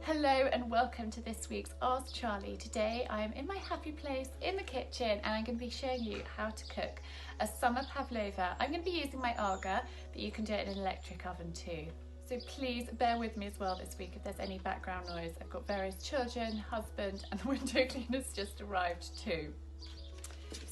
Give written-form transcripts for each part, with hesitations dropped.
Hello and welcome to this week's Ask Charlie. Today I am in my happy place in the kitchen and I'm going to be showing you how to cook a summer pavlova. I'm going to be using my Aga, but you can do it in an electric oven too. So please bear with me as well this week if there's any background noise. I've got various children, husband and the window cleaner's just arrived too.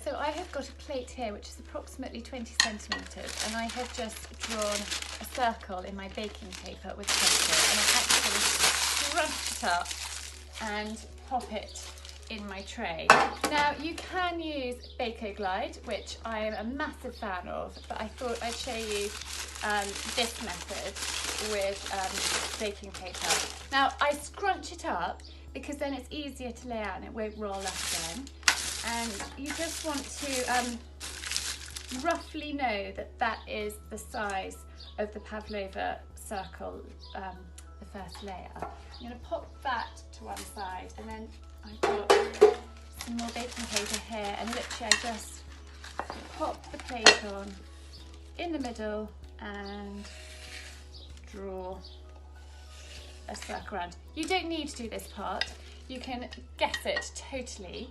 So I have got a plate here which is approximately 20 centimetres and I have just drawn a circle in my baking paper with pencil and I actually crunch it up and pop it in my tray. Now you can use Bako Glide, which I am a massive fan of, but I thought I'd show you this method with baking paper. Now I scrunch it up because then it's easier to lay out and it won't roll up again. And you just want to roughly know that that is the size of the pavlova circle, the first layer. I'm going to pop that to one side and then I've got some more baking paper here and literally I just pop the plate on in the middle and draw a circle around. You don't need to do this part, you can guess it totally,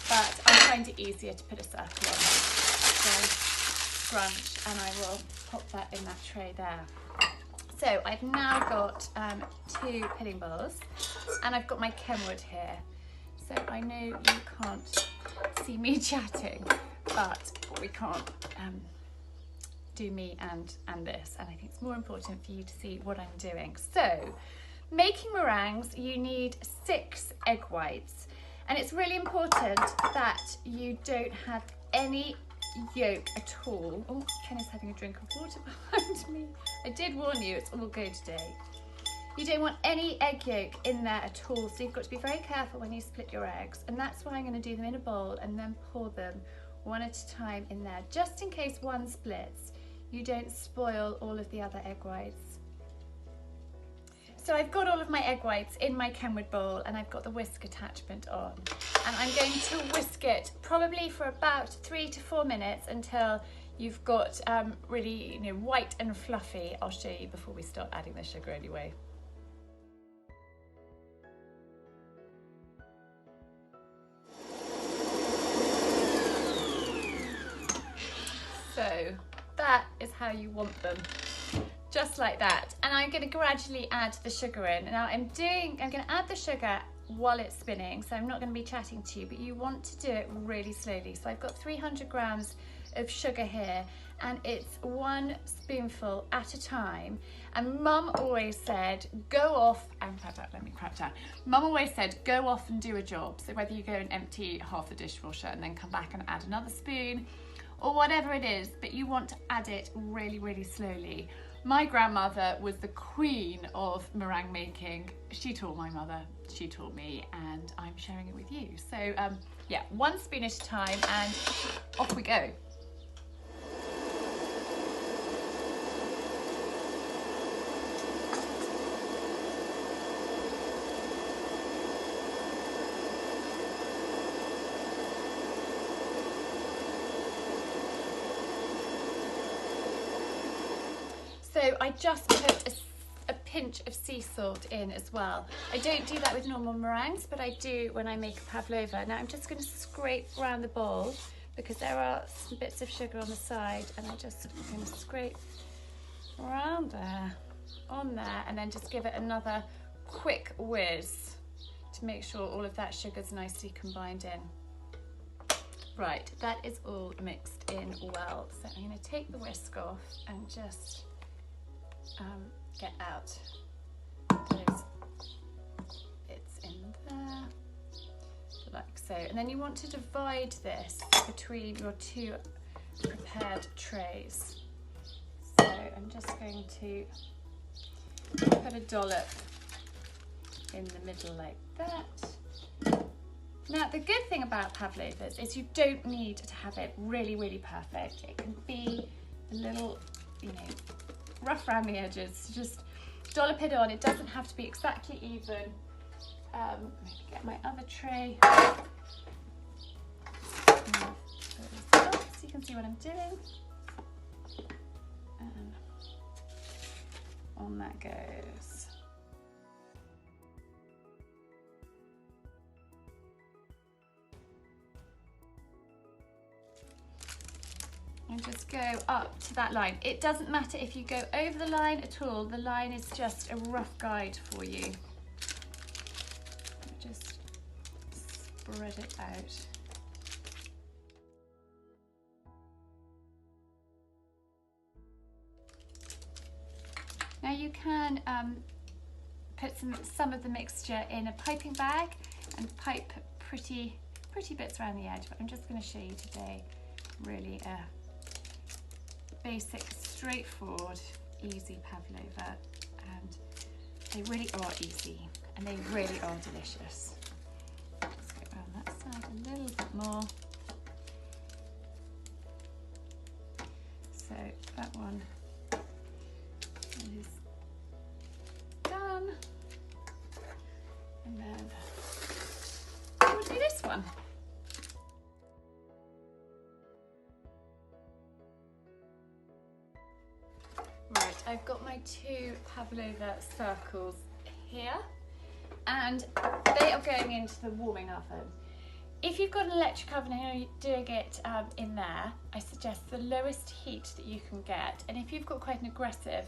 but I find it easier to put a circle on. So scrunch and I will pop that in that tray there. So I've now got 2 pudding bowls and I've got my Kenwood here. So I know you can't see me chatting, but we can't do me and this. And I think it's more important for you to see what I'm doing. So making meringues, you need 6 egg whites. And it's really important that you don't have any yolk at all. Oh, Ken is having a drink of water behind me. I did warn you, it's all go today. You don't want any egg yolk in there at all, so you've got to be very careful when you split your eggs. And that's why I'm going to do them in a bowl and then pour them one at a time in there, just in case one splits. You don't spoil all of the other egg whites. So I've got all of my egg whites in my Kenwood bowl and I've got the whisk attachment on. And I'm going to whisk it probably for about 3 to 4 minutes until you've got really white and fluffy. I'll show you before we start adding the sugar anyway. So that is how you want them. Just like that, and I'm going to gradually add the sugar in. Now I'm going to add the sugar while it's spinning, so I'm not going to be chatting to you, but you want to do it really slowly. So I've got 300 grams of sugar here and it's 1 spoonful at a time. And Mum always said go off and let me crack down. Mum always said go off and do a job, so whether you go and empty half the dishwasher and then come back and add another spoon or whatever it is, but you want to add it really slowly. My grandmother was the queen of meringue making. She taught my mother, she taught me, and I'm sharing it with you. So yeah, 1 spoon at a time and off we go. So I just put a pinch of sea salt in as well. I don't do that with normal meringues, but I do when I make a pavlova. Now I'm just going to scrape around the bowl because there are some bits of sugar on the side, and I'm just going to scrape around there, on there, and then just give it another quick whiz to make sure all of that sugar's nicely combined in. Right, that is all mixed in well. So I'm going to take the whisk off and just get out those bits in there, like so. And then you want to divide this between your 2 prepared trays. So I'm just going to put a dollop in the middle like that. Now the good thing about pavlovas is you don't need to have it really perfect. It can be a little, rough around the edges. Just dollop it on. It doesn't have to be exactly even. Maybe get my other tray. So you can see what I'm doing. And on that goes. and just go up to that line. It doesn't matter if you go over the line at all. The line is just a rough guide for you. Just spread it out. Now you can put some of the mixture in a piping bag and pipe pretty bits around the edge, but I'm just going to show you today really a basic, straightforward, easy pavlova, and they really are easy and they really are delicious. Let's go around that side a little bit more. So that one is done, and then we'll do this one. Right, I've got my 2 pavlova circles here, and they are going into the warming oven. If you've got an electric oven and you're doing it in there, I suggest the lowest heat that you can get. And if you've got quite an aggressive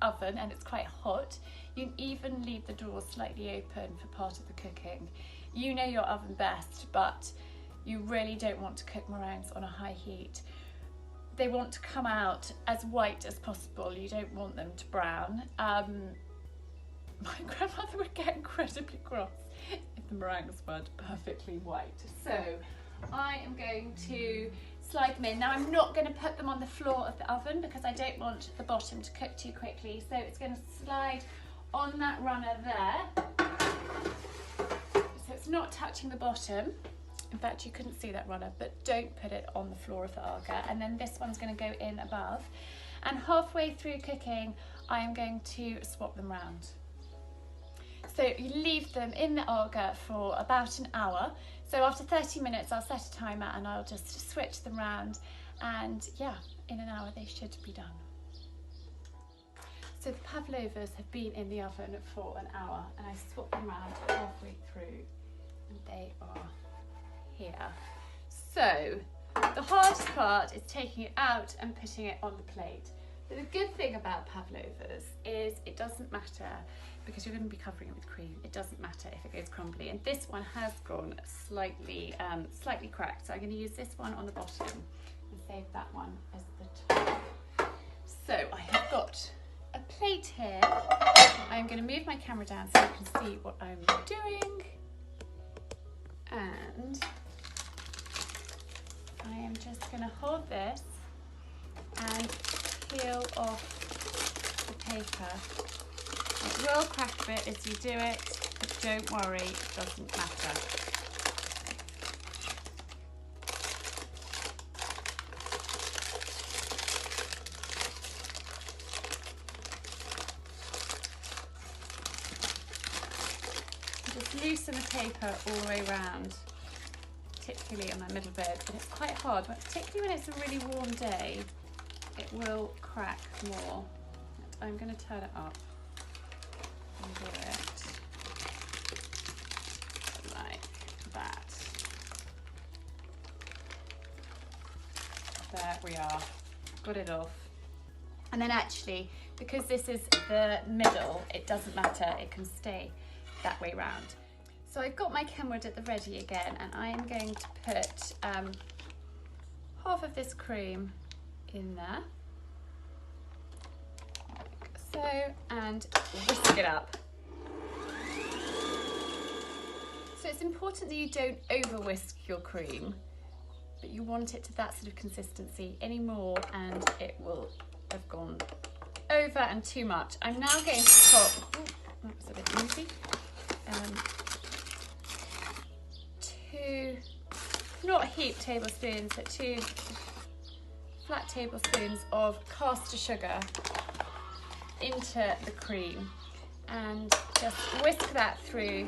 oven and it's quite hot, you can even leave the door slightly open for part of the cooking. You know your oven best, but you really don't want to cook meringues on a high heat. They want to come out as white as possible. You don't want them to brown. My grandmother would get incredibly cross if the meringues weren't perfectly white. So I am going to slide them in. Now I'm not going to put them on the floor of the oven because I don't want the bottom to cook too quickly. So it's going to slide on that runner there. So it's not touching the bottom. In fact, you couldn't see that runner, but don't put it on the floor of the Aga. And then this one's going to go in above. And halfway through cooking, I am going to swap them round. So you leave them in the Aga for about an hour. So after 30 minutes, I'll set a timer and I'll just switch them round. And yeah, in an hour, they should be done. So the pavlovas have been in the oven for an hour, and I swapped them round halfway through, and they are here. So the hardest part is taking it out and putting it on the plate. But the good thing about pavlovas is it doesn't matter, because you're going to be covering it with cream. It doesn't matter if it goes crumbly, and this one has gone slightly cracked, so I'm going to use this one on the bottom and save that one as the top. So I have got a plate here. I'm going to move my camera down so you can see what I'm doing, and I am just going to hold this and peel off the paper. It will crack a bit as you do it, but don't worry, it doesn't matter. Just loosen the paper all the way around, particularly on that middle bit, but it's quite hard, particularly when it's a really warm day. It will crack more. I'm going to turn it up and do it like that. There we are, got it off. And then actually, because this is the middle, it doesn't matter, it can stay that way round. So I've got my kenwood at the ready again, and I am going to put half of this cream in there, like so, and whisk it up. So it's important that you don't over whisk your cream, but you want it to that sort of consistency. Any more and it will have gone over and too much. I'm now going to pop, that was a bit easy, 2, not heaped tablespoons, but 2 flat tablespoons of caster sugar into the cream, and just whisk that through.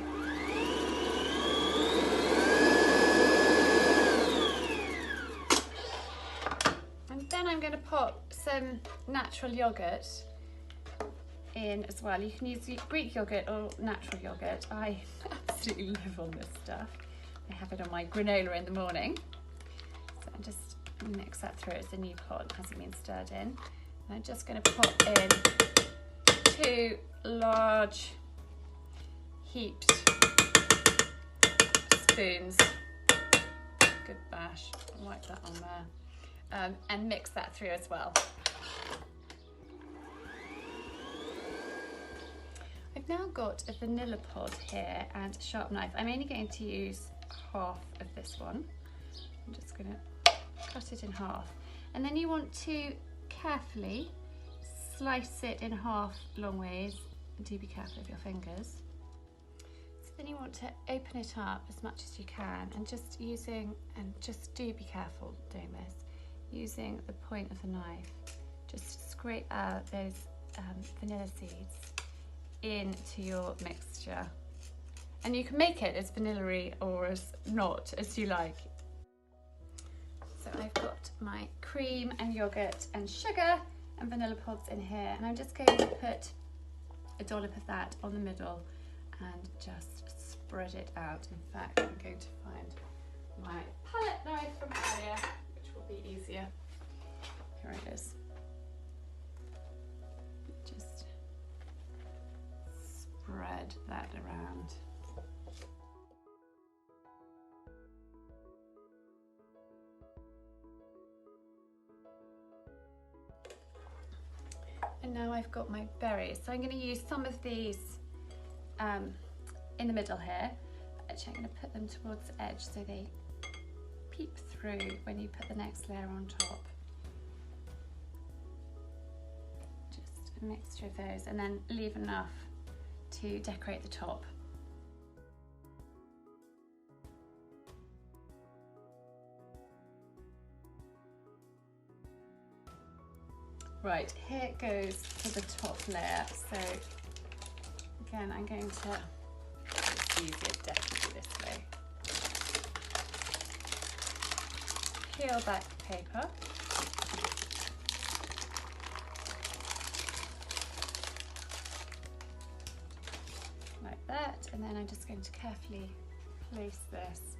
And then I'm going to pop some natural yogurt in as well. You can use Greek yogurt or natural yogurt. I absolutely live on this stuff. I have it on my granola in the morning. So I'm just Mix that through. It's a new pot, hasn't been stirred in. And I'm just going to pop in 2 large heaped spoons. Good bash. Wipe that on there. And mix that through as well. I've now got a vanilla pod here and a sharp knife. I'm only going to use half of this one. I'm just going to cut it in half. And then you want to carefully slice it in half long ways. And do be careful of your fingers. So then you want to open it up as much as you can and just do be careful doing this, using the point of the knife. Just scrape out those vanilla seeds into your mixture, and you can make it as vanilla-y or as not as you like. So I've got my cream and yogurt and sugar and vanilla pods in here, and I'm just going to put a dollop of that on the middle and just spread it out. In fact, I'm going to find my palette knife from earlier, which will be easier. Here it is. Just spread that around. And now I've got my berries. So I'm going to use some of these in the middle here. Actually, I'm going to put them towards the edge so they peep through when you put the next layer on top. Just a mixture of those, and then leave enough to decorate the top. Right, here it goes to the top layer. So again, I'm going to, it's easier definitely this way. Peel back the paper. Like that, and then I'm just going to carefully place this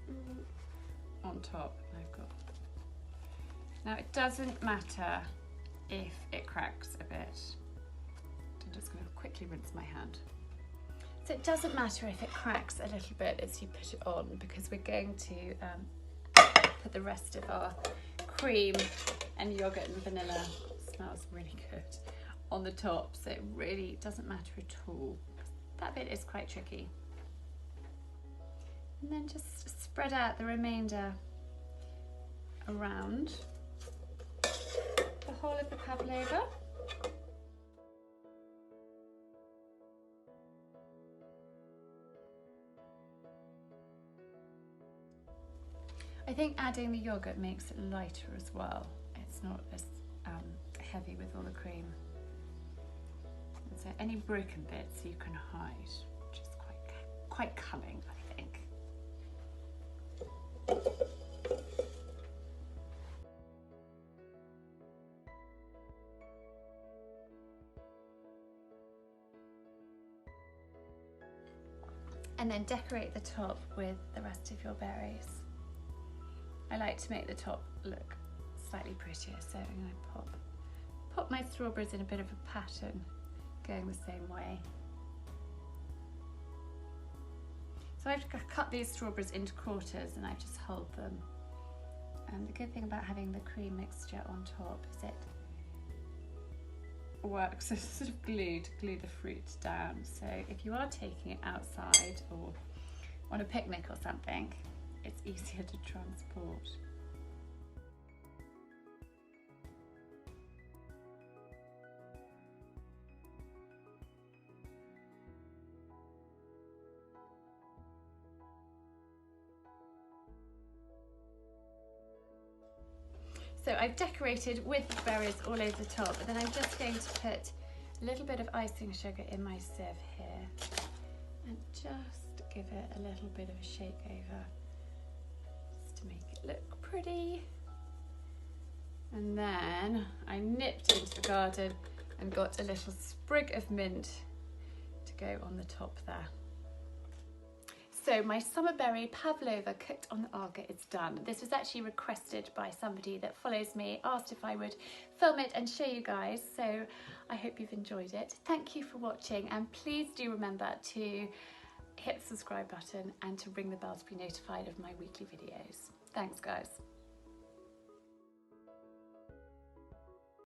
on top. Now it doesn't matter if it cracks a bit. I'm just going to quickly rinse my hand. So it doesn't matter if it cracks a little bit as you put it on, because we're going to put the rest of our cream and yogurt and vanilla, smells really good, on the top. So it really doesn't matter at all. That bit is quite tricky. And then just spread out the remainder around the whole of the pavlova. I think adding the yogurt makes it lighter as well. It's not as heavy with all the cream. And so any broken bits you can hide, which is quite cunning, I think. And then decorate the top with the rest of your berries. I like to make the top look slightly prettier, so I'm going to pop my strawberries in a bit of a pattern, going the same way. So I've cut these strawberries into quarters and I've just hulled them. And the good thing about having the cream mixture on top is it works as sort of glue to glue the fruit down. So if you are taking it outside or on a picnic or something, it's easier to transport. So I've decorated with the berries all over the top, but then I'm just going to put a little bit of icing sugar in my sieve here and just give it a little bit of a shake over just to make it look pretty. And then I nipped into the garden and got a little sprig of mint to go on the top there. So my Summer Berry Pavlova cooked on the Arga is done. This was actually requested by somebody that follows me, asked if I would film it and show you guys, so I hope you've enjoyed it. Thank you for watching, and please do remember to hit the subscribe button and to ring the bell to be notified of my weekly videos. Thanks guys.